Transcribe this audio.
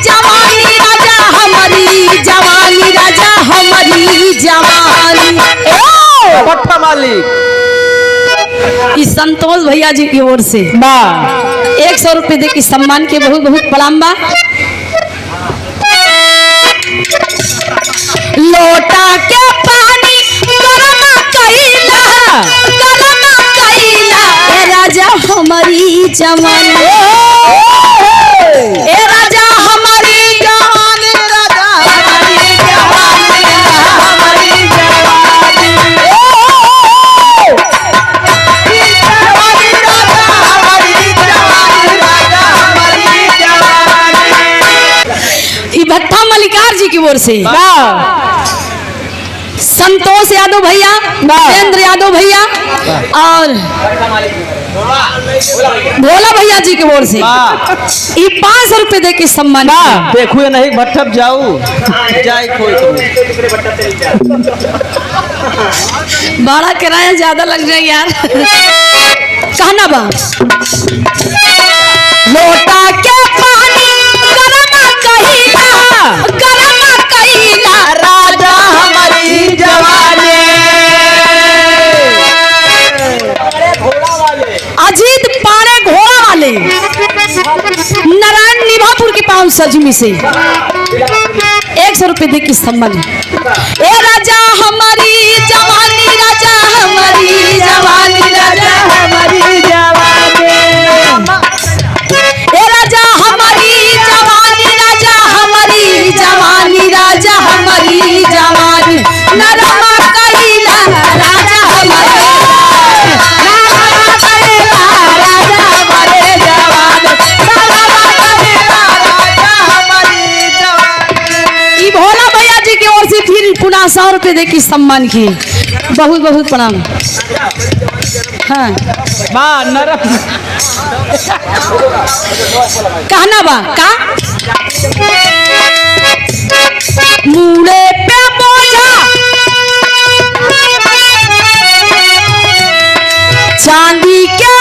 जवानी राजा हमारी जवानी राजा हमारी जवानी। पट्टा मालिक इस संतोष भैया जी की ओर से 100 रुपये दे के सम्मान के बहुत बहुत प्रणाम बा। लोटा के पानी गरमा कइला ए राजा हमारी जवानी ए राजा हमारी जवानी राजा हमारी जवानी हमारी जवानी भट्टा मल्लिकार जी की ओर से संतोष यादव भैया, नरेंद्र यादव भैया और भोला भैया जी की ओर से 500 रुपये दे के सम्मान। देखो नहीं भट्टप जाऊ जाए बड़ा किराया ज्यादा लग जाए यार। कहना बा लोटा के पानी गरमा कइला राजा हमारी जवानी। अजीत पाड़े घोड़ा वाले नारायण निभापुर के पाँव सजमी से 100 रुपये दे की सम्मान। ए राजा हमारी जवानी राजा हमारी जवानी राजा हमारी जवानी ए राजा हमारी जवानी राजा हमारी जवानी राजा हमारी जवानी नरमा कइला राजा हमारे नरमा कइला राजा हमारे जवानी नरमा कइला राजा हमारी जवानी। ई भोला भैया जी की ओर से फिर पुनः 100 रुपये दे की सम्मान की बहुत बहुत प्रणाम। हाँ कहना बा का मूड़े पे बोझा चांदी के